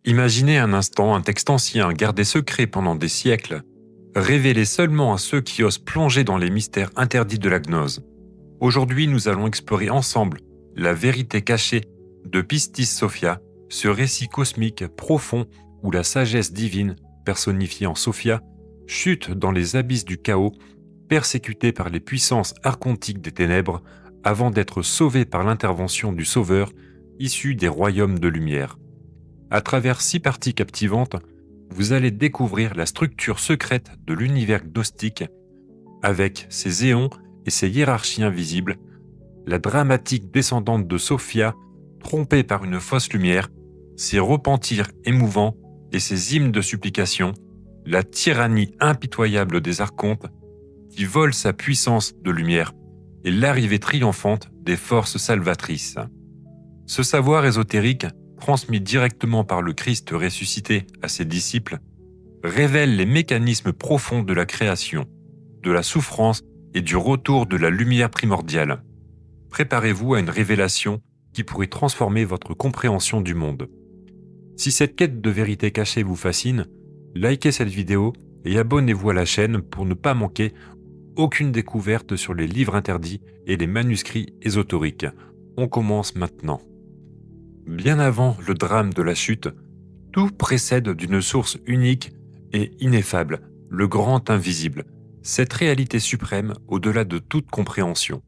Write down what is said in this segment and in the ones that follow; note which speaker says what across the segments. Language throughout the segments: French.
Speaker 1: Imaginez un instant un texte ancien gardé secret pendant des siècles, révélé seulement à ceux qui osent plonger dans les mystères interdits de la gnose. Aujourd'hui, nous allons explorer ensemble la vérité cachée de Pistis Sophia, ce récit cosmique profond où la sagesse divine, personnifiée en Sophia, chute dans les abysses du chaos, persécutée par les puissances archontiques des ténèbres, avant d'être sauvée par l'intervention du Sauveur, issu des royaumes de lumière. À travers 6 parties captivantes, vous allez découvrir la structure secrète de l'univers gnostique, avec ses éons et ses hiérarchies invisibles, la dramatique descendante de Sophia, trompée par une fausse lumière, ses repentirs émouvants et ses hymnes de supplication, la tyrannie impitoyable des archontes, qui volent sa puissance de lumière, et l'arrivée triomphante des forces salvatrices. Ce savoir ésotérique, transmis directement par le Christ ressuscité à ses disciples, révèle les mécanismes profonds de la création, de la souffrance et du retour de la lumière primordiale. Préparez-vous à une révélation qui pourrait transformer votre compréhension du monde. Si cette quête de vérité cachée vous fascine, likez cette vidéo et abonnez-vous à la chaîne pour ne pas manquer aucune découverte sur les livres interdits et les manuscrits ésotériques. On commence maintenant. Bien avant le drame de la chute, tout précède d'une source unique et ineffable, le grand invisible, cette réalité suprême au-delà de toute compréhension.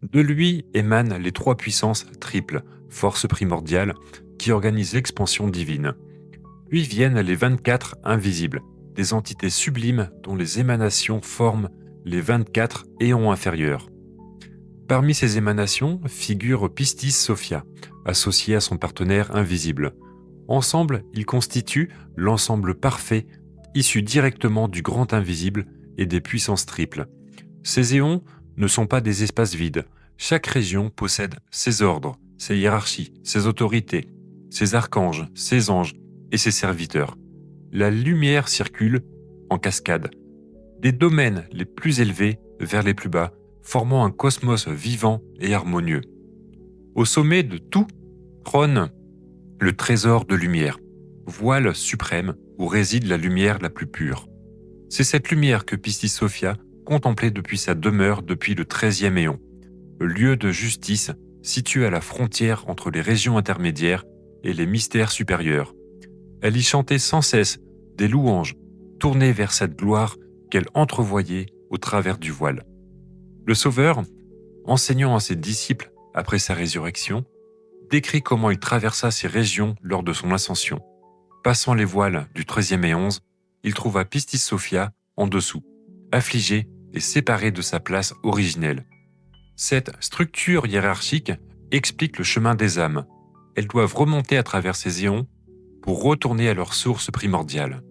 Speaker 1: De lui émanent les 3 puissances triples, force primordiale, qui organisent l'expansion divine. Puis viennent les 24 invisibles, des entités sublimes dont les émanations forment les 24 éons inférieurs. Parmi ces émanations figure Pistis Sophia, associée à son partenaire invisible. Ensemble, ils constituent l'ensemble parfait, issu directement du grand invisible et des puissances triples. Ces éons ne sont pas des espaces vides. Chaque région possède ses ordres, ses hiérarchies, ses autorités, ses archanges, ses anges et ses serviteurs. La lumière circule en cascade, des domaines les plus élevés vers les plus bas, formant un cosmos vivant et harmonieux. Au sommet de tout trône le trésor de lumière, voile suprême où réside la lumière la plus pure. C'est cette lumière que Pistis Sophia contemplait depuis sa demeure depuis le 13e éon, lieu de justice situé à la frontière entre les régions intermédiaires et les mystères supérieurs. Elle y chantait sans cesse des louanges, tournées vers cette gloire qu'elle entrevoyait au travers du voile. Le Sauveur, enseignant à ses disciples après sa résurrection, décrit comment il traversa ces régions lors de son ascension. Passant les voiles du 13e éon, il trouva Pistis Sophia en dessous, affligée et séparée de sa place originelle. Cette structure hiérarchique explique le chemin des âmes. Elles doivent remonter à travers ces éons pour retourner à leur source primordiale.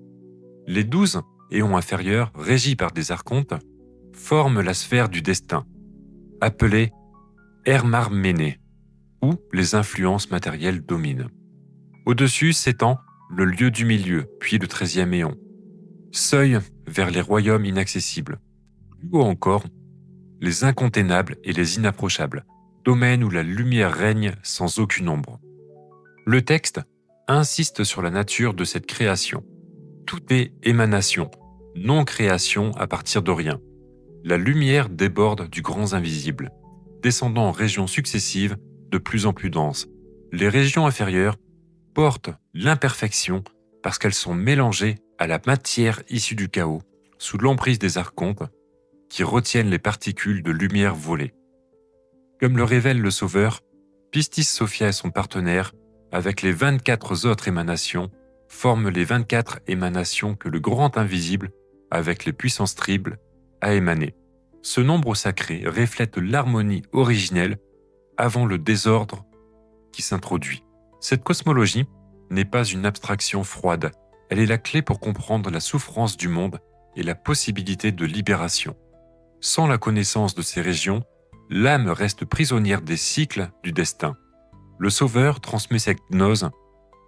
Speaker 1: Les 12 éons inférieurs, régis par des archontes, forment la sphère du destin, appelée Hermarméné, où les influences matérielles dominent. Au-dessus s'étend le lieu du milieu, puis le 13e éon, seuil vers les royaumes inaccessibles. Plus haut encore, les incontenables et les inapprochables, domaine où la lumière règne sans aucune ombre. Le texte insiste sur la nature de cette création. Tout est émanation, non création à partir de rien. La lumière déborde du grand invisible, descendant en régions successives de plus en plus denses. Les régions inférieures portent l'imperfection parce qu'elles sont mélangées à la matière issue du chaos, sous l'emprise des archontes, qui retiennent les particules de lumière volées. Comme le révèle le Sauveur, Pistis Sophia et son partenaire, avec les 24 autres émanations, forment les 24 émanations que le grand invisible, avec les puissances triples, a émanées. Ce nombre sacré reflète l'harmonie originelle avant le désordre qui s'introduit. Cette cosmologie n'est pas une abstraction froide, elle est la clé pour comprendre la souffrance du monde et la possibilité de libération. Sans la connaissance de ces régions, l'âme reste prisonnière des cycles du destin. Le Sauveur transmet cette gnose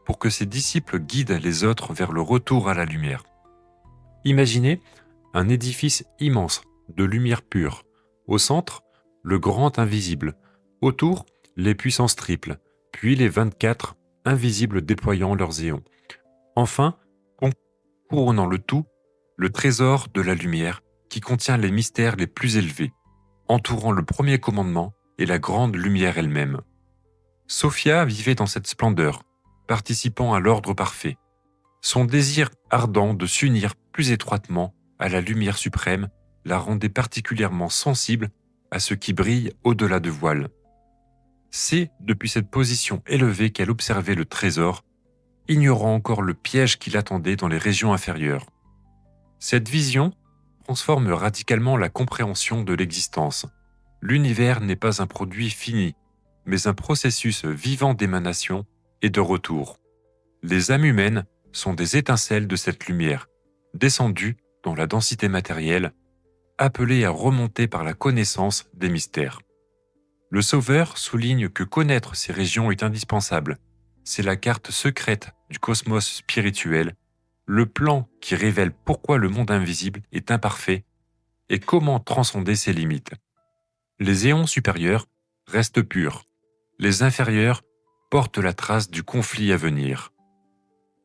Speaker 1: pour que ses disciples guident les autres vers le retour à la lumière. Imaginez un édifice immense de lumière pure. Au centre, le grand invisible. Autour, les puissances triples, puis les 24 invisibles déployant leurs éons. Enfin, couronnant le tout, le trésor de la lumière qui contient les mystères les plus élevés, entourant le premier commandement et la grande lumière elle-même. Sophia vivait dans cette splendeur, participant à l'ordre parfait. Son désir ardent de s'unir plus étroitement à la lumière suprême la rendait particulièrement sensible à ce qui brille au-delà de voile. C'est depuis cette position élevée qu'elle observait le trésor, ignorant encore le piège qui l'attendait dans les régions inférieures. Cette vision transforme radicalement la compréhension de l'existence. L'univers n'est pas un produit fini, mais un processus vivant d'émanation et de retour. Les âmes humaines sont des étincelles de cette lumière, descendues dans la densité matérielle, appelées à remonter par la connaissance des mystères. Le Sauveur souligne que connaître ces régions est indispensable. C'est la carte secrète du cosmos spirituel, le plan qui révèle pourquoi le monde invisible est imparfait et comment transcender ses limites. Les éons supérieurs restent purs, les inférieurs portent la trace du conflit à venir.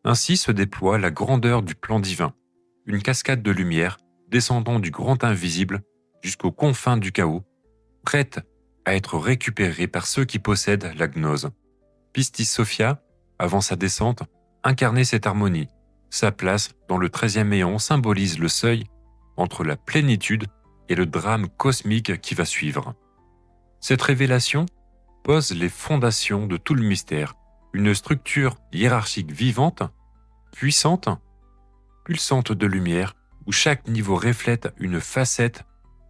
Speaker 1: Ainsi se déploie la grandeur du plan divin, une cascade de lumière descendant du grand invisible jusqu'aux confins du chaos, prête à être récupérée par ceux qui possèdent la gnose. Pistis Sophia, avant sa descente, incarnait cette harmonie. Sa place dans le 13e éon symbolise le seuil entre la plénitude et le drame cosmique qui va suivre. Cette révélation pose les fondations de tout le mystère, une structure hiérarchique vivante, puissante, pulsante de lumière, où chaque niveau reflète une facette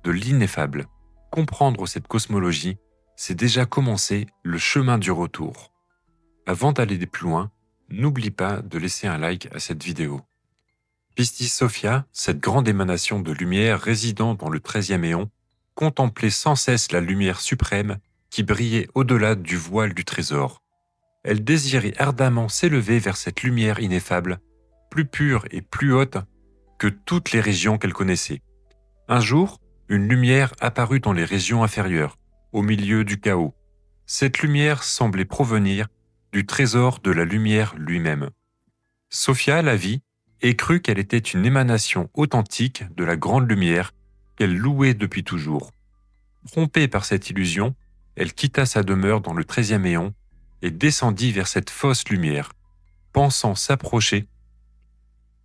Speaker 1: de l'ineffable. Comprendre cette cosmologie, c'est déjà commencer le chemin du retour. Avant d'aller plus loin, n'oublie pas de laisser un like à cette vidéo. Pistis Sophia, cette grande émanation de lumière résidant dans le 13e éon, contemplait sans cesse la lumière suprême qui brillait au-delà du voile du trésor. Elle désirait ardemment s'élever vers cette lumière ineffable, plus pure et plus haute que toutes les régions qu'elle connaissait. Un jour, une lumière apparut dans les régions inférieures, au milieu du chaos. Cette lumière semblait provenir du trésor de la lumière lui-même. Sophia la vit et crut qu'elle était une émanation authentique de la grande lumière qu'elle louait depuis toujours. Trompée par cette illusion, elle quitta sa demeure dans le 13e éon et descendit vers cette fausse lumière, pensant s'approcher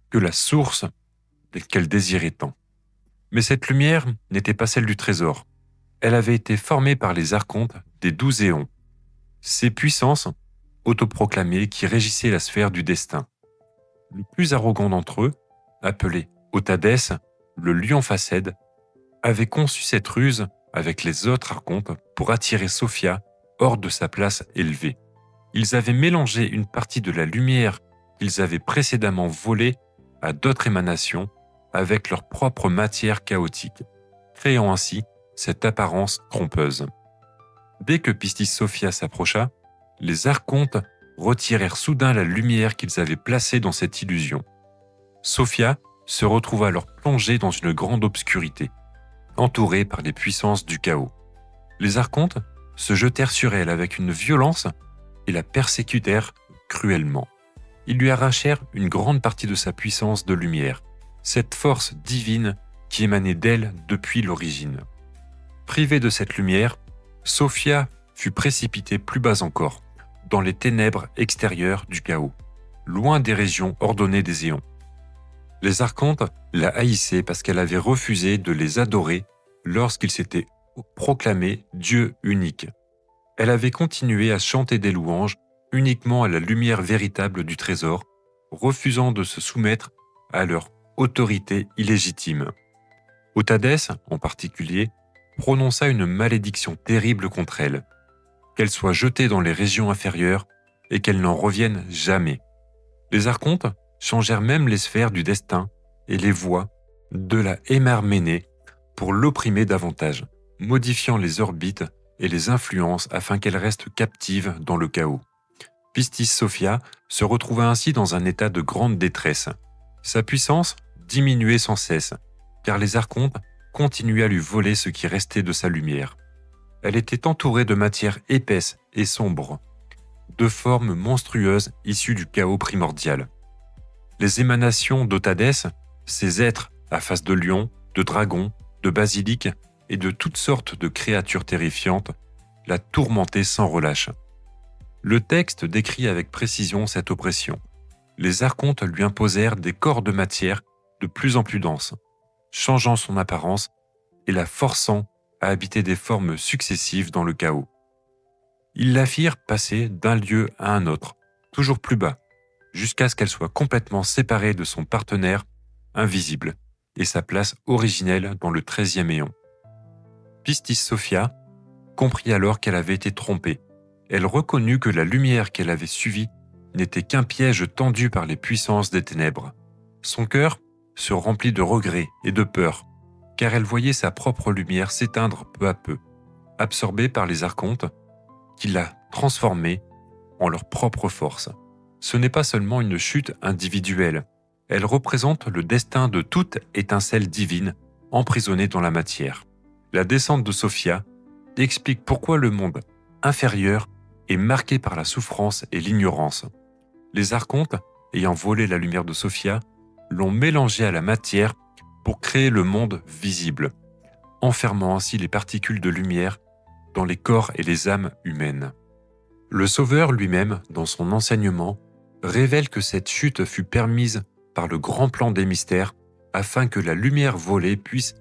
Speaker 1: que la source qu'elle désirait tant. Mais cette lumière n'était pas celle du trésor. Elle avait été formée par les archontes des 12 éons. Ces puissances autoproclamées qui régissaient la sphère du destin. Le plus arrogant d'entre eux, appelé Otadès, le lion facède, avait conçu cette ruse avec les autres archontes pour attirer Sophia hors de sa place élevée. Ils avaient mélangé une partie de la lumière qu'ils avaient précédemment volée à d'autres émanations avec leur propre matière chaotique, créant ainsi cette apparence trompeuse. Dès que Pistis Sophia s'approcha, les archontes retirèrent soudain la lumière qu'ils avaient placée dans cette illusion. Sophia se retrouva alors plongée dans une grande obscurité, entourée par les puissances du chaos. Les archontes se jetèrent sur elle avec une violence et la persécutèrent cruellement. Ils lui arrachèrent une grande partie de sa puissance de lumière, cette force divine qui émanait d'elle depuis l'origine. Privée de cette lumière, Sophia fut précipitée plus bas encore, dans les ténèbres extérieures du chaos, loin des régions ordonnées des éons. Les archontes la haïssaient parce qu'elle avait refusé de les adorer lorsqu'il s'était proclamé Dieu unique. Elle avait continué à chanter des louanges uniquement à la lumière véritable du trésor, refusant de se soumettre à leur autorité illégitime. Otadès, en particulier, prononça une malédiction terrible contre elle, qu'elle soit jetée dans les régions inférieures et qu'elle n'en revienne jamais. Les archontes changèrent même les sphères du destin et les voies de la Émarménée pour l'opprimer davantage, modifiant les orbites et les influences afin qu'elle reste captive dans le chaos. Pistis Sophia se retrouva ainsi dans un état de grande détresse. Sa puissance diminuait sans cesse, car les archontes continuaient à lui voler ce qui restait de sa lumière. Elle était entourée de matière épaisse et sombre. deux formes monstrueuses issues du chaos primordial. Les émanations d'Otadès, ces êtres à face de lion, de dragon, de basilic et de toutes sortes de créatures terrifiantes, la tourmentaient sans relâche. Le texte décrit avec précision cette oppression. Les archontes lui imposèrent des corps de matière de plus en plus denses, changeant son apparence et la forçant à habiter des formes successives dans le chaos. Ils la firent passer d'un lieu à un autre, toujours plus bas, jusqu'à ce qu'elle soit complètement séparée de son partenaire invisible et sa place originelle dans le 13e éon. Pistis Sophia comprit alors qu'elle avait été trompée. Elle reconnut que la lumière qu'elle avait suivie n'était qu'un piège tendu par les puissances des ténèbres. Son cœur se remplit de regrets et de peur, car elle voyait sa propre lumière s'éteindre peu à peu, absorbée par les archontes, qui la transformaient en leur propre force. Ce n'est pas seulement une chute individuelle, elle représente le destin de toute étincelle divine emprisonnée dans la matière. La descente de Sophia explique pourquoi le monde inférieur est marqué par la souffrance et l'ignorance. Les archontes, ayant volé la lumière de Sophia, l'ont mélangée à la matière pour créer le monde visible, enfermant ainsi les particules de lumière dans les corps et les âmes humaines. Le Sauveur lui-même, dans son enseignement, révèle que cette chute fut permise par le grand plan des mystères afin que la lumière volée puisse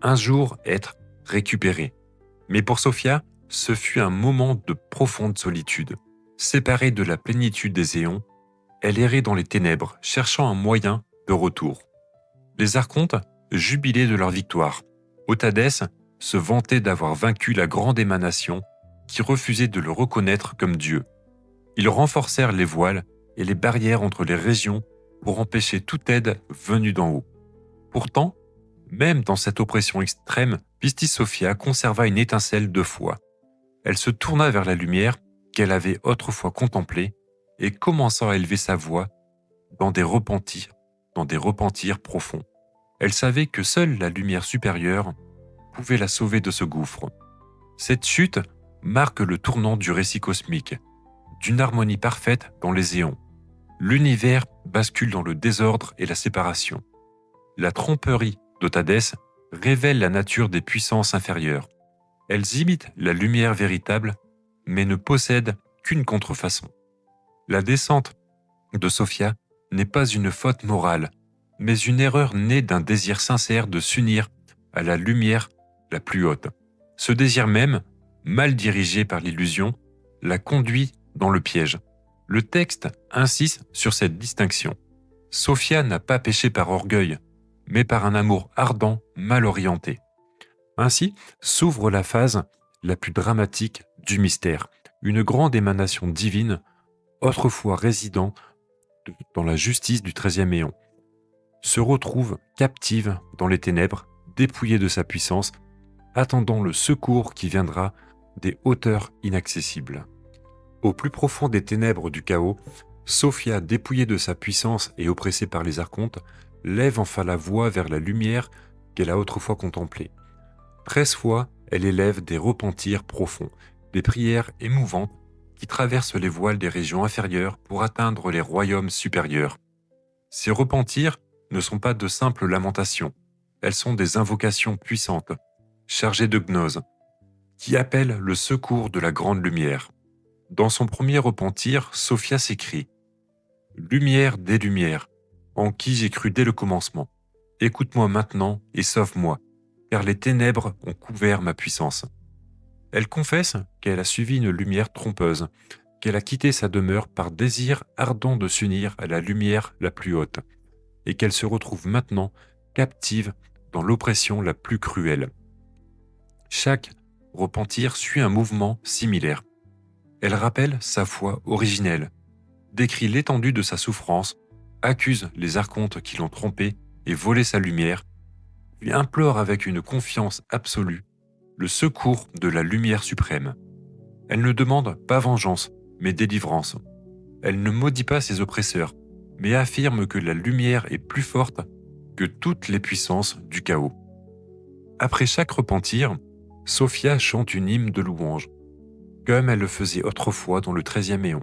Speaker 1: un jour être récupérée. Mais pour Sophia, ce fut un moment de profonde solitude. Séparée de la plénitude des éons, elle errait dans les ténèbres, cherchant un moyen de retour. Les archontes jubilaient de leur victoire. Otadès se vantait d'avoir vaincu la grande émanation qui refusait de le reconnaître comme Dieu. Ils renforcèrent les voiles et les barrières entre les régions pour empêcher toute aide venue d'en haut. Pourtant, même dans cette oppression extrême, Pistis Sophia conserva une étincelle de foi. Elle se tourna vers la lumière qu'elle avait autrefois contemplée et commença à élever sa voix dans des repentirs profonds. Elle savait que seule la lumière supérieure pouvait la sauver de ce gouffre. Cette chute marque le tournant du récit cosmique, d'une harmonie parfaite dans les éons. L'univers bascule dans le désordre et la séparation. La tromperie d'Otadès révèle la nature des puissances inférieures. Elles imitent la lumière véritable, mais ne possèdent qu'une contrefaçon. La descente de Sophia n'est pas une faute morale, mais une erreur née d'un désir sincère de s'unir à la lumière la plus haute. Ce désir même, mal dirigé par l'illusion, la conduit dans le piège. Le texte insiste sur cette distinction. Sophia n'a pas péché par orgueil, mais par un amour ardent, mal orienté. Ainsi s'ouvre la phase la plus dramatique du mystère, une grande émanation divine, autrefois résidant dans la justice du 13e éon, se retrouve captive dans les ténèbres, dépouillée de sa puissance, attendant le secours qui viendra des hauteurs inaccessibles. Au plus profond des ténèbres du chaos, Sophia, dépouillée de sa puissance et oppressée par les archontes, lève enfin la voix vers la lumière qu'elle a autrefois contemplée. 13 fois, elle élève des repentirs profonds, des prières émouvantes qui traversent les voiles des régions inférieures pour atteindre les royaumes supérieurs. Ces repentirs ne sont pas de simples lamentations, elles sont des invocations puissantes, chargées de gnose, qui appellent le secours de la grande lumière. Dans son premier repentir, Sophia s'écrie « Lumière des lumières, en qui j'ai cru dès le commencement. Écoute-moi maintenant et sauve-moi, car les ténèbres ont couvert ma puissance. » Elle confesse qu'elle a suivi une lumière trompeuse, qu'elle a quitté sa demeure par désir ardent de s'unir à la lumière la plus haute, et qu'elle se retrouve maintenant captive dans l'oppression la plus cruelle. Chaque repentir suit un mouvement similaire. Elle rappelle sa foi originelle, décrit l'étendue de sa souffrance, accuse les archontes qui l'ont trompée et volé sa lumière, puis implore avec une confiance absolue le secours de la lumière suprême. Elle ne demande pas vengeance, mais délivrance. Elle ne maudit pas ses oppresseurs, mais affirme que la lumière est plus forte que toutes les puissances du chaos. Après chaque repentir, Sophia chante une hymne de louange, comme elle le faisait autrefois dans le 13e éon.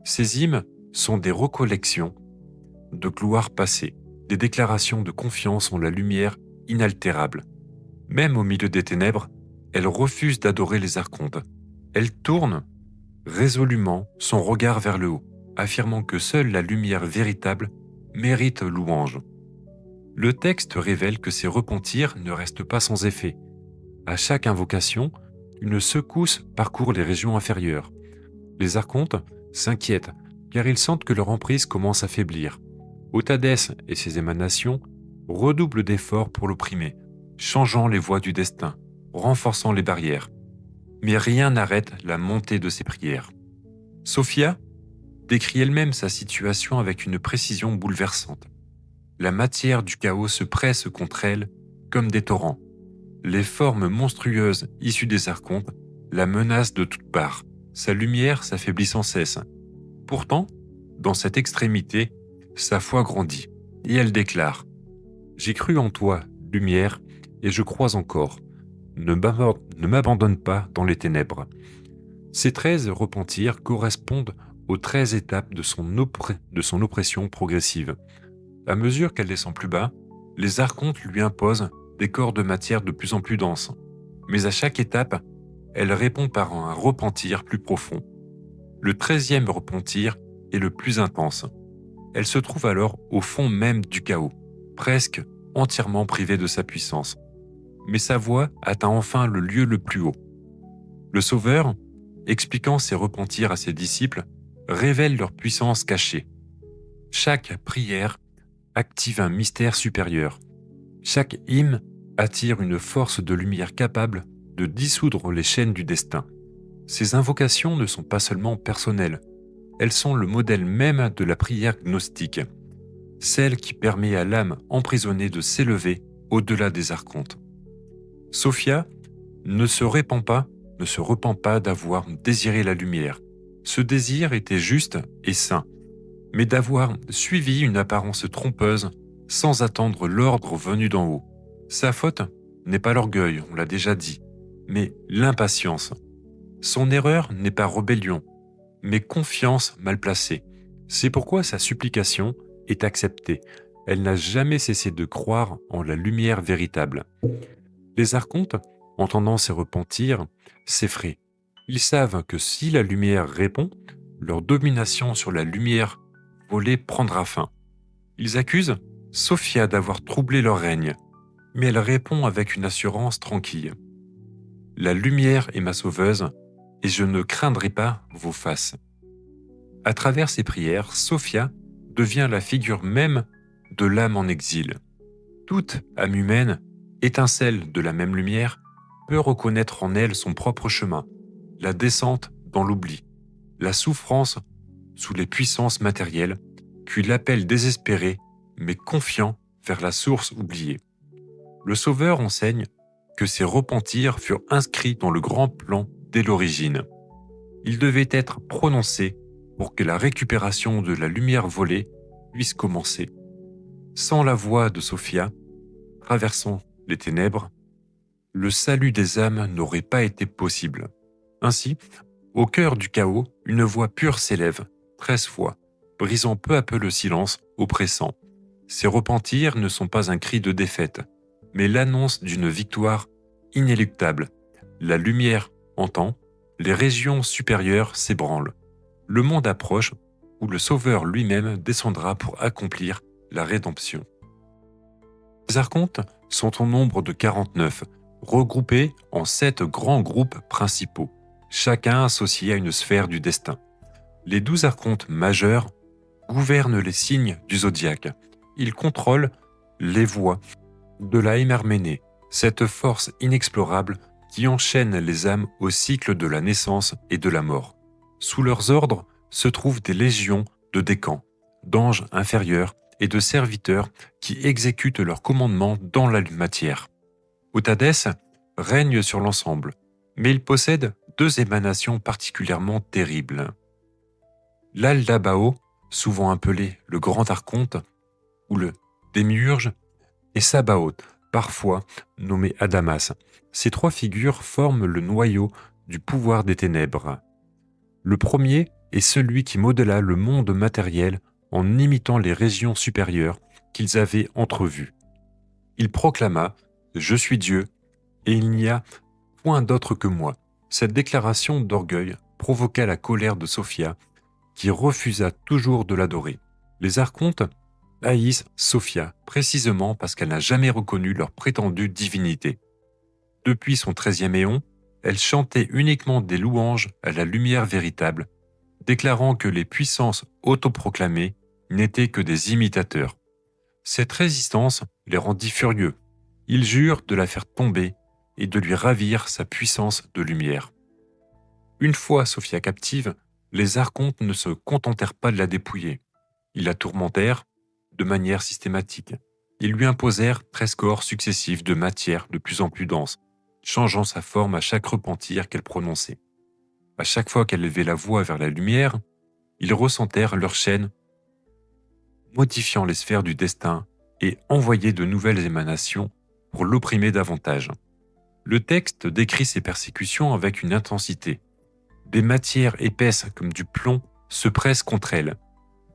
Speaker 1: Ces hymnes sont des recollections de gloire passée, des déclarations de confiance en la lumière inaltérable. Même au milieu des ténèbres, elle refuse d'adorer les archontes. Elle tourne résolument son regard vers le haut, affirmant que seule la lumière véritable mérite louange. Le texte révèle que ces repentirs ne restent pas sans effet. À chaque invocation, une secousse parcourt les régions inférieures. Les archontes s'inquiètent car ils sentent que leur emprise commence à faiblir. Otadès et ses émanations redoublent d'efforts pour l'opprimer, changeant les voies du destin, renforçant les barrières. Mais rien n'arrête la montée de ses prières. Sophia décrit elle-même sa situation avec une précision bouleversante. La matière du chaos se presse contre elle comme des torrents. Les formes monstrueuses issues des archontes la menacent de toutes parts. Sa lumière s'affaiblit sans cesse. Pourtant, dans cette extrémité, sa foi grandit, et elle déclare « J'ai cru en toi, lumière, et je crois encore. Ne m'abandonne pas dans les ténèbres. » Ces 13 repentirs correspondent aux 13 étapes de son oppression progressive. À mesure qu'elle descend plus bas, les archontes lui imposent des corps de matière de plus en plus denses. Mais à chaque étape, elle répond par un repentir plus profond. Le 13e repentir est le plus intense. Elle se trouve alors au fond même du chaos, presque entièrement privée de sa puissance. Mais sa voix atteint enfin le lieu le plus haut. Le Sauveur, expliquant ses repentirs à ses disciples, révèle leur puissance cachée. Chaque prière active un mystère supérieur. Chaque hymne attire une force de lumière capable de dissoudre les chaînes du destin. Ces invocations ne sont pas seulement personnelles, elles sont le modèle même de la prière gnostique, celle qui permet à l'âme emprisonnée de s'élever au-delà des archontes. Sophia ne se repent pas d'avoir désiré la lumière. Ce désir était juste et sain, mais d'avoir suivi une apparence trompeuse sans attendre l'ordre venu d'en haut. Sa faute n'est pas l'orgueil, on l'a déjà dit, mais l'impatience. Son erreur n'est pas rébellion, mais confiance mal placée. C'est pourquoi sa supplication est acceptée. Elle n'a jamais cessé de croire en la lumière véritable. Les archontes, entendant ses repentirs, s'effraient. Ils savent que si la lumière répond, leur domination sur la lumière volée prendra fin. Ils accusent Sophia d'avoir troublé leur règne, mais elle répond avec une assurance tranquille. « La lumière est ma sauveuse, et je ne craindrai pas vos faces. » À travers ses prières, Sophia devient la figure même de l'âme en exil. Toute âme humaine, étincelle de la même lumière, peut reconnaître en elle son propre chemin, la descente dans l'oubli, la souffrance sous les puissances matérielles, puis l'appel désespéré mais confiant vers la source oubliée. Le Sauveur enseigne que ces repentirs furent inscrits dans le grand plan dès l'origine. Ils devaient être prononcés pour que la récupération de la lumière volée puisse commencer. Sans la voix de Sophia, traversant les ténèbres, le salut des âmes n'aurait pas été possible. Ainsi, au cœur du chaos, une voix pure s'élève, 13 fois, brisant peu à peu le silence oppressant. Ces repentirs ne sont pas un cri de défaite, mais l'annonce d'une victoire inéluctable. La lumière entend, les régions supérieures s'ébranlent. Le monde approche où le Sauveur lui-même descendra pour accomplir la rédemption. Les archontes sont au nombre de 49, regroupés en 7 grands groupes principaux, chacun associé à une sphère du destin. Les 12 archontes majeurs gouvernent les signes du zodiaque. Ils contrôlent les voies de la Hymerménée, cette force inexplorable qui enchaîne les âmes au cycle de la naissance et de la mort. Sous leurs ordres se trouvent des légions de décans, d'anges inférieurs et de serviteurs qui exécutent leurs commandements dans la matière. Otadès règne sur l'ensemble, mais il possède 2 émanations particulièrement terribles. L'Aldabao, souvent appelé le Grand Archonte, ou le Démiurge, et Sabaoth, parfois nommé Adamas. Ces 3 figures forment le noyau du pouvoir des ténèbres. Le premier et celui qui modela le monde matériel en imitant les régions supérieures qu'ils avaient entrevues. Il proclama « Je suis Dieu, et il n'y a point d'autre que moi ». Cette déclaration d'orgueil provoqua la colère de Sophia, qui refusa toujours de l'adorer. Les archontes haïssent Sophia, précisément parce qu'elle n'a jamais reconnu leur prétendue divinité. Depuis son 13e éon, elle chantait uniquement des louanges à la lumière véritable, déclarant que les puissances autoproclamées n'étaient que des imitateurs. Cette résistance les rendit furieux. Ils jurent de la faire tomber et de lui ravir sa puissance de lumière. Une fois Sophia captive, les archontes ne se contentèrent pas de la dépouiller. Ils la tourmentèrent de manière systématique. Ils lui imposèrent 13 corps successifs de matière de plus en plus dense, changeant sa forme à chaque repentir qu'elle prononçait. À chaque fois qu'elle levait la voix vers la lumière, ils ressentèrent leur chaîne, modifiant les sphères du destin et envoyaient de nouvelles émanations pour l'opprimer davantage. Le texte décrit ces persécutions avec une intensité. Des matières épaisses comme du plomb se pressent contre elle.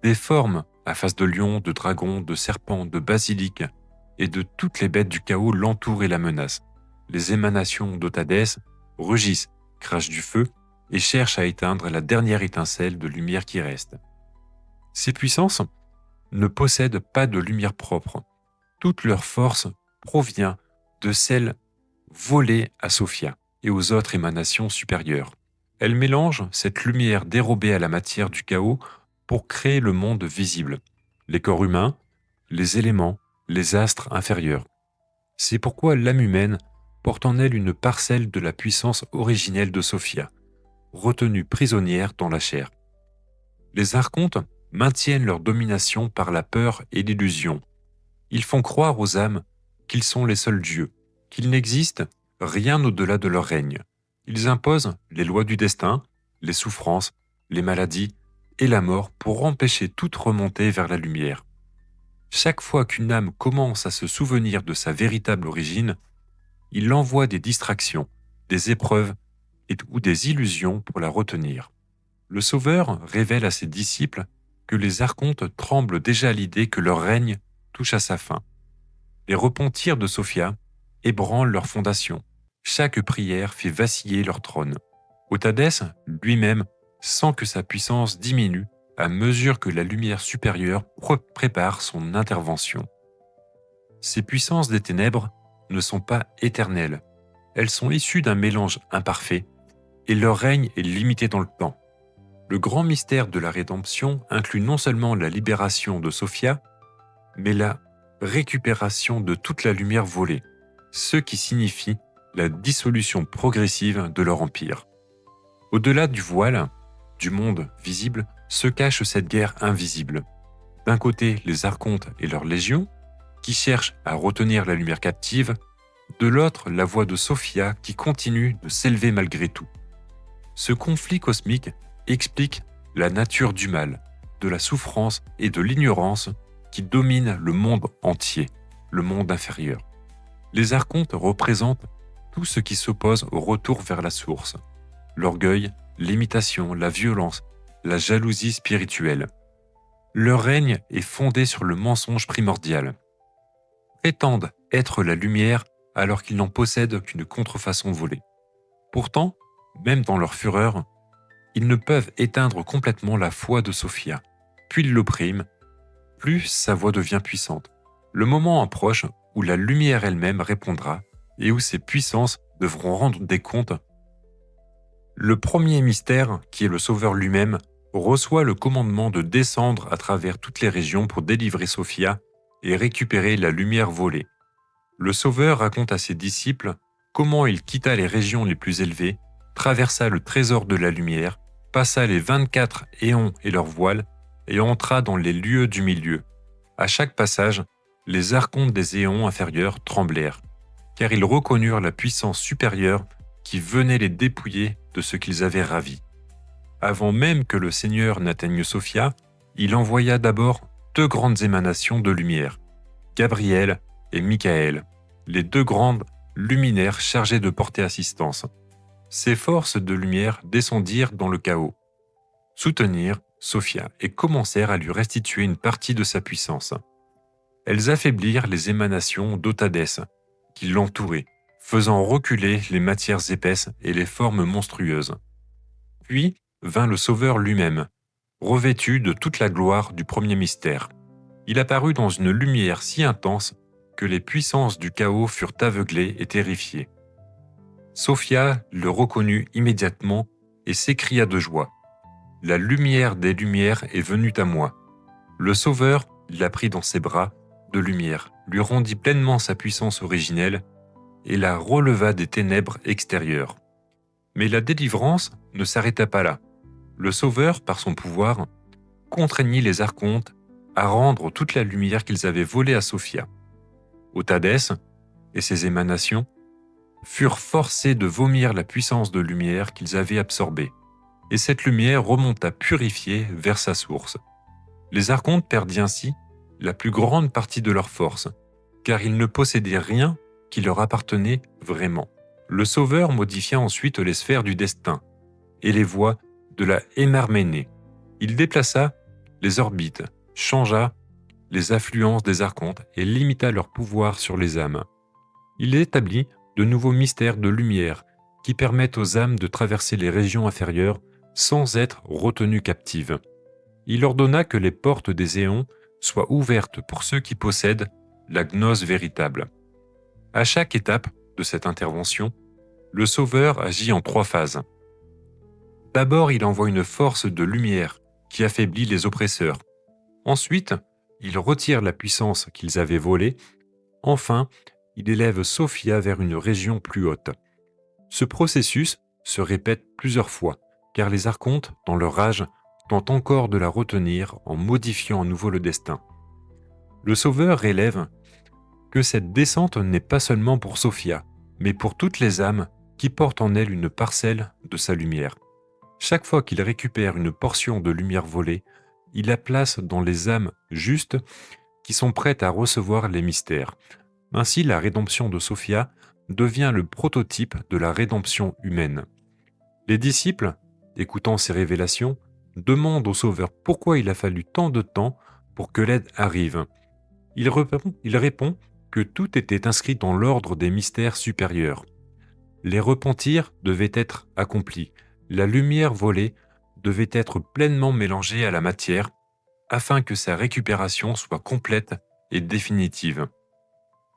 Speaker 1: Des formes à face de lion, de dragon, de serpent, de basilic et de toutes les bêtes du chaos l'entourent et la menacent. Les émanations d'Otadès rugissent, crachent du feu et cherchent à éteindre la dernière étincelle de lumière qui reste. Ces puissances ne possèdent pas de lumière propre. Toute leur force provient de celle volée à Sophia et aux autres émanations supérieures. Elles mélangent cette lumière dérobée à la matière du chaos pour créer le monde visible, les corps humains, les éléments, les astres inférieurs. C'est pourquoi l'âme humaine porte en elle une parcelle de la puissance originelle de Sophia, retenue prisonnière dans la chair. Les archontes maintiennent leur domination par la peur et l'illusion. Ils font croire aux âmes qu'ils sont les seuls dieux, qu'il n'existe rien au-delà de leur règne. Ils imposent les lois du destin, les souffrances, les maladies et la mort pour empêcher toute remontée vers la lumière. Chaque fois qu'une âme commence à se souvenir de sa véritable origine, il envoie des distractions, des épreuves ou des illusions pour la retenir. Le Sauveur révèle à ses disciples que les archontes tremblent déjà à l'idée que leur règne touche à sa fin. Les repentirs de Sophia ébranlent leurs fondations. Chaque prière fait vaciller leur trône. Otadès, lui-même, sent que sa puissance diminue à mesure que la lumière supérieure prépare son intervention. Ces puissances des ténèbres ne sont pas éternelles. Elles sont issues d'un mélange imparfait et leur règne est limité dans le temps. Le grand mystère de la rédemption inclut non seulement la libération de Sophia, mais la récupération de toute la lumière volée, ce qui signifie la dissolution progressive de leur empire. Au-delà du voile, du monde visible, se cache cette guerre invisible. D'un côté, les archontes et leurs légions, qui cherchent à retenir la lumière captive, de l'autre, la voix de Sophia qui continue de s'élever malgré tout. Ce conflit cosmique explique la nature du mal, de la souffrance et de l'ignorance qui dominent le monde entier, le monde inférieur. Les archontes représentent tout ce qui s'oppose au retour vers la source, l'orgueil, l'imitation, la violence, la jalousie spirituelle. Leur règne est fondé sur le mensonge primordial. Prétendent être la lumière alors qu'ils n'en possèdent qu'une contrefaçon volée. Pourtant, même dans leur fureur, ils ne peuvent éteindre complètement la foi de Sophia. Plus ils l'oppriment, plus sa voix devient puissante. Le moment approche où la lumière elle-même répondra et où ses puissances devront rendre des comptes. Le premier mystère, qui est le Sauveur lui-même, reçoit le commandement de descendre à travers toutes les régions pour délivrer Sophia et récupérer la lumière volée. Le Sauveur raconte à ses disciples comment il quitta les régions les plus élevées, traversa le trésor de la lumière, passa les 24 éons et leurs voiles et entra dans les lieux du milieu. À chaque passage, les archontes des éons inférieurs tremblèrent, car ils reconnurent la puissance supérieure qui venait les dépouiller de ce qu'ils avaient ravi. Avant même que le Seigneur n'atteigne Sophia, il envoya d'abord 2 grandes émanations de lumière, Gabriel et Michael, les 2 grandes luminaires chargées de porter assistance. Ces forces de lumière descendirent dans le chaos. soutenirent Sophia et commencèrent à lui restituer une partie de sa puissance. Elles affaiblirent les émanations d'Otadès, qui l'entouraient, faisant reculer les matières épaisses et les formes monstrueuses. Puis vint le Sauveur lui-même, revêtu de toute la gloire du premier mystère. Il apparut dans une lumière si intense que les puissances du chaos furent aveuglées et terrifiées. Sophia le reconnut immédiatement et s'écria de joie. « La lumière des lumières est venue à moi. » Le Sauveur la prit dans ses bras de lumière, lui rendit pleinement sa puissance originelle et la releva des ténèbres extérieures. Mais la délivrance ne s'arrêta pas là. Le Sauveur, par son pouvoir, contraignit les archontes à rendre toute la lumière qu'ils avaient volée à Sophia. Otadès et ses émanations furent forcés de vomir la puissance de lumière qu'ils avaient absorbée, et cette lumière remonta purifiée vers sa source. Les archontes perdirent ainsi la plus grande partie de leur force, car ils ne possédaient rien qui leur appartenait vraiment. Le Sauveur modifia ensuite les sphères du destin et les voies de la Hémarménée. Il déplaça les orbites, changea les affluences des archontes et limita leur pouvoir sur les âmes. Il établit de nouveaux mystères de lumière qui permettent aux âmes de traverser les régions inférieures sans être retenues captives. Il ordonna que les portes des éons soient ouvertes pour ceux qui possèdent la gnose véritable. À chaque étape de cette intervention, le Sauveur agit en 3 phases. D'abord, il envoie une force de lumière qui affaiblit les oppresseurs. Ensuite, il retire la puissance qu'ils avaient volée. Enfin, il élève Sophia vers une région plus haute. Ce processus se répète plusieurs fois, car les archontes, dans leur rage, tentent encore de la retenir en modifiant à nouveau le destin. Le Sauveur relève que cette descente n'est pas seulement pour Sophia, mais pour toutes les âmes qui portent en elles une parcelle de sa lumière. Chaque fois qu'il récupère une portion de lumière volée, il la place dans les âmes justes qui sont prêtes à recevoir les mystères. Ainsi, la rédemption de Sophia devient le prototype de la rédemption humaine. Les disciples, écoutant ces révélations, demandent au Sauveur pourquoi il a fallu tant de temps pour que l'aide arrive. Il répond que tout était inscrit dans l'ordre des mystères supérieurs. Les repentirs devaient être accomplis, la lumière volée devait être pleinement mélangée à la matière afin que sa récupération soit complète et définitive.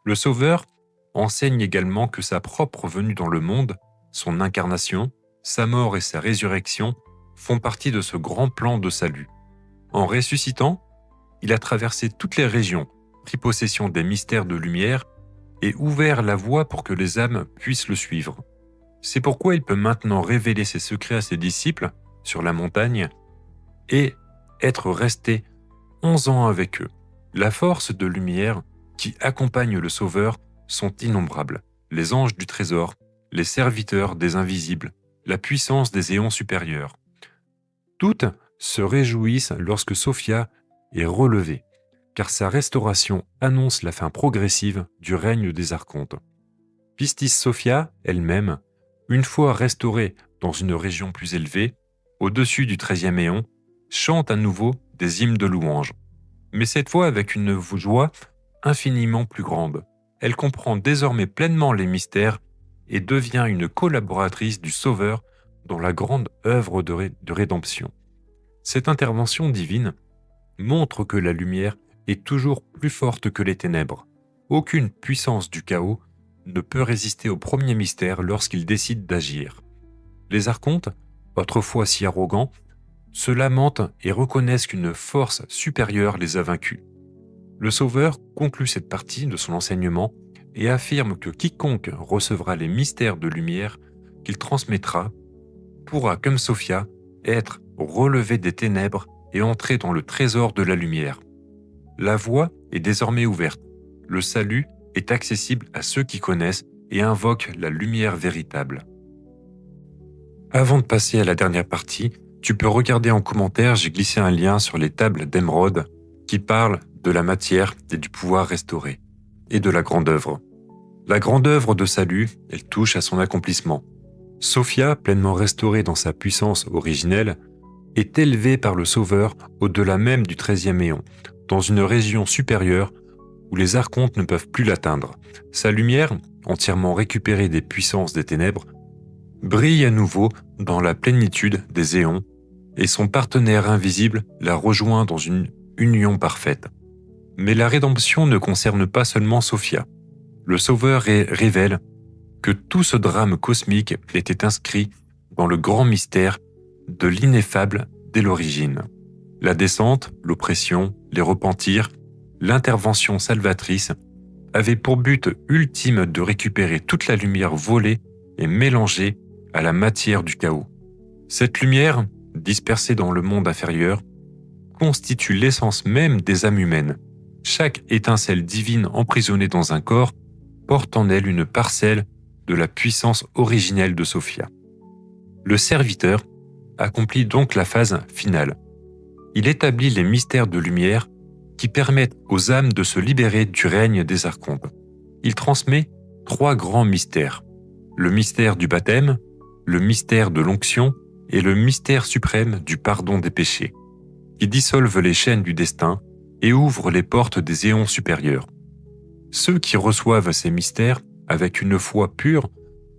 Speaker 1: Le Sauveur enseigne également que sa propre venue dans le monde, son incarnation, sa mort et sa résurrection font partie de ce grand plan de salut. En ressuscitant, il a traversé toutes les régions, pris possession des mystères de lumière et ouvert la voie pour que les âmes puissent le suivre. C'est pourquoi il peut maintenant révéler ses secrets à ses disciples sur la montagne et être resté 11 ans avec eux. La force de lumière qui accompagne le Sauveur sont innombrables. Les anges du trésor, les serviteurs des invisibles, la puissance des éons supérieurs. Toutes se réjouissent lorsque Sophia est relevée, car sa restauration annonce la fin progressive du règne des archontes. Pistis Sophia, elle-même, une fois restaurée dans une région plus élevée, au-dessus du 13e éon, chante à nouveau des hymnes de louange. Mais cette fois avec une joie infiniment plus grande. Elle comprend désormais pleinement les mystères et devient une collaboratrice du Sauveur dans la grande œuvre de rédemption. Cette intervention divine montre que la lumière est toujours plus forte que les ténèbres. Aucune puissance du chaos ne peut résister au premier mystère lorsqu'il décide d'agir. Les archontes, autrefois si arrogants, se lamentent et reconnaissent qu'une force supérieure les a vaincus. Le Sauveur conclut cette partie de son enseignement et affirme que quiconque recevra les mystères de lumière qu'il transmettra pourra, comme Sophia, être relevé des ténèbres et entrer dans le trésor de la lumière. La voie est désormais ouverte. Le salut est accessible à ceux qui connaissent et invoquent la lumière véritable. Avant de passer à la dernière partie, tu peux regarder en commentaire, j'ai glissé un lien sur les tables d'émeraude qui parlent de la matière et du pouvoir restauré, et de la grande œuvre. La grande œuvre de salut, elle touche à son accomplissement. Sophia, pleinement restaurée dans sa puissance originelle, est élevé par le Sauveur au-delà même du 13e éon, dans une région supérieure où les archontes ne peuvent plus l'atteindre. Sa lumière, entièrement récupérée des puissances des ténèbres, brille à nouveau dans la plénitude des éons, et son partenaire invisible la rejoint dans une union parfaite. Mais la rédemption ne concerne pas seulement Sophia. Le Sauveur révèle que tout ce drame cosmique était inscrit dans le grand mystère de l'ineffable dès l'origine. La descente, l'oppression, les repentirs, l'intervention salvatrice avaient pour but ultime de récupérer toute la lumière volée et mélangée à la matière du chaos. Cette lumière, dispersée dans le monde inférieur, constitue l'essence même des âmes humaines. Chaque étincelle divine emprisonnée dans un corps porte en elle une parcelle de la puissance originelle de Sophia. Le serviteur accomplit donc la phase finale. Il établit les mystères de lumière qui permettent aux âmes de se libérer du règne des archontes. Il transmet 3 grands mystères: le mystère du baptême, le mystère de l'onction et le mystère suprême du pardon des péchés, qui dissolvent les chaînes du destin et ouvrent les portes des éons supérieurs. Ceux qui reçoivent ces mystères avec une foi pure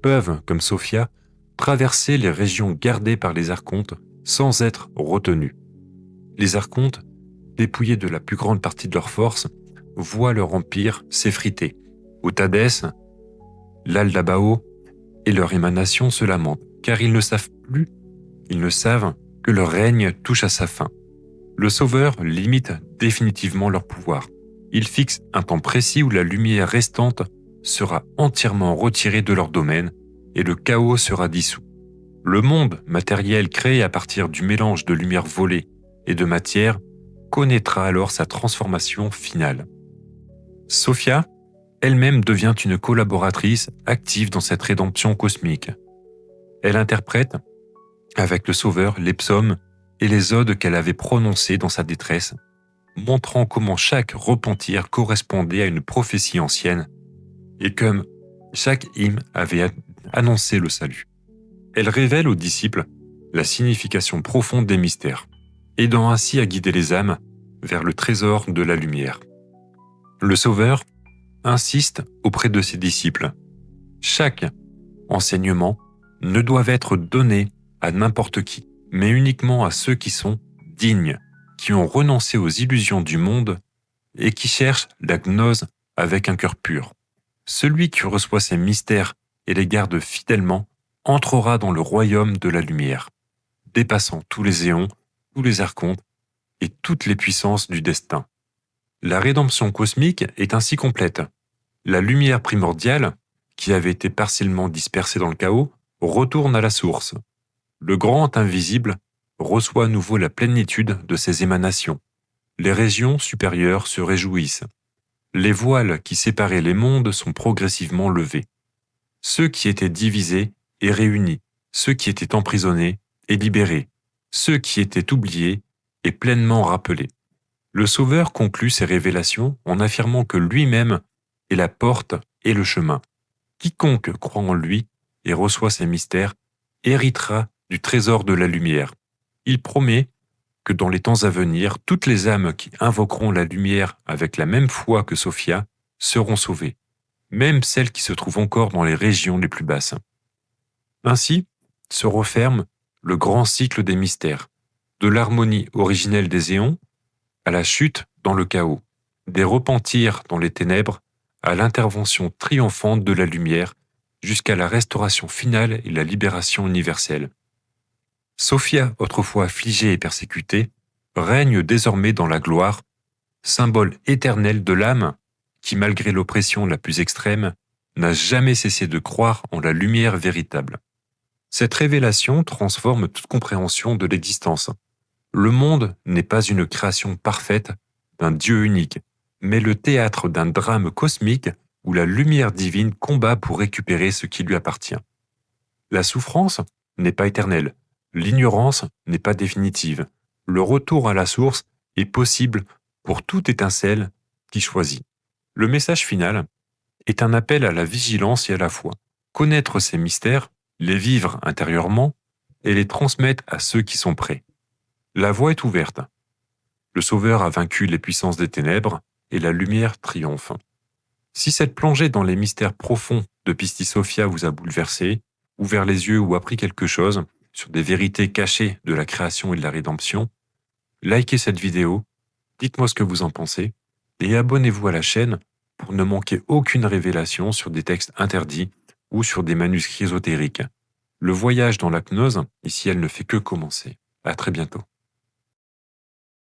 Speaker 1: peuvent, comme Sophia, traverser les régions gardées par les archontes sans être retenus. Les archontes, dépouillés de la plus grande partie de leur force, voient leur empire s'effriter. Otadès, l'Aldabao et leur émanation se lamentent, car ils ne savent que leur règne touche à sa fin. Le Sauveur limite définitivement leur pouvoir. Il fixe un temps précis où la lumière restante sera entièrement retirée de leur domaine et le chaos sera dissous. Le monde matériel créé à partir du mélange de lumière volée et de matière connaîtra alors sa transformation finale. Sophia, elle-même, devient une collaboratrice active dans cette rédemption cosmique. Elle interprète, avec le Sauveur, les psaumes et les odes qu'elle avait prononcées dans sa détresse, montrant comment chaque repentir correspondait à une prophétie ancienne et comme chaque hymne avait annoncé le salut. Elle révèle aux disciples la signification profonde des mystères, aidant ainsi à guider les âmes vers le trésor de la lumière. Le Sauveur insiste auprès de ses disciples. Chaque enseignement ne doit être donné à n'importe qui, mais uniquement à ceux qui sont dignes, qui ont renoncé aux illusions du monde et qui cherchent la gnose avec un cœur pur. Celui qui reçoit ces mystères et les garde fidèlement entrera dans le royaume de la lumière, dépassant tous les éons, tous les archontes et toutes les puissances du destin. La rédemption cosmique est ainsi complète. La lumière primordiale, qui avait été partiellement dispersée dans le chaos, retourne à la source. Le grand invisible reçoit à nouveau la plénitude de ses émanations. Les régions supérieures se réjouissent. Les voiles qui séparaient les mondes sont progressivement levés. Ceux qui étaient divisés et réunis, ceux qui étaient emprisonnés et libérés, ceux qui étaient oubliés et pleinement rappelés. Le Sauveur conclut ses révélations en affirmant que lui-même est la porte et le chemin. Quiconque croit en lui et reçoit ses mystères héritera du trésor de la lumière. Il promet que dans les temps à venir, toutes les âmes qui invoqueront la lumière avec la même foi que Sophia seront sauvées, même celles qui se trouvent encore dans les régions les plus basses. Ainsi se referme le grand cycle des mystères, de l'harmonie originelle des éons à la chute dans le chaos, des repentirs dans les ténèbres à l'intervention triomphante de la lumière, jusqu'à la restauration finale et la libération universelle. Sophia, autrefois affligée et persécutée, règne désormais dans la gloire, symbole éternel de l'âme qui, malgré l'oppression la plus extrême, n'a jamais cessé de croire en la lumière véritable. Cette révélation transforme toute compréhension de l'existence. Le monde n'est pas une création parfaite d'un Dieu unique, mais le théâtre d'un drame cosmique où la lumière divine combat pour récupérer ce qui lui appartient. La souffrance n'est pas éternelle, l'ignorance n'est pas définitive, le retour à la source est possible pour toute étincelle qui choisit. Le message final est un appel à la vigilance et à la foi. Connaître ces mystères, les vivre intérieurement et les transmettre à ceux qui sont prêts. La voie est ouverte. Le Sauveur a vaincu les puissances des ténèbres et la lumière triomphe. Si cette plongée dans les mystères profonds de Pistis Sophia vous a bouleversé, ouvert les yeux ou appris quelque chose sur des vérités cachées de la création et de la rédemption, likez cette vidéo, dites-moi ce que vous en pensez, et abonnez-vous à la chaîne pour ne manquer aucune révélation sur des textes interdits ou sur des manuscrits ésotériques. Le voyage dans la gnose, ici elle ne fait que commencer. À très bientôt.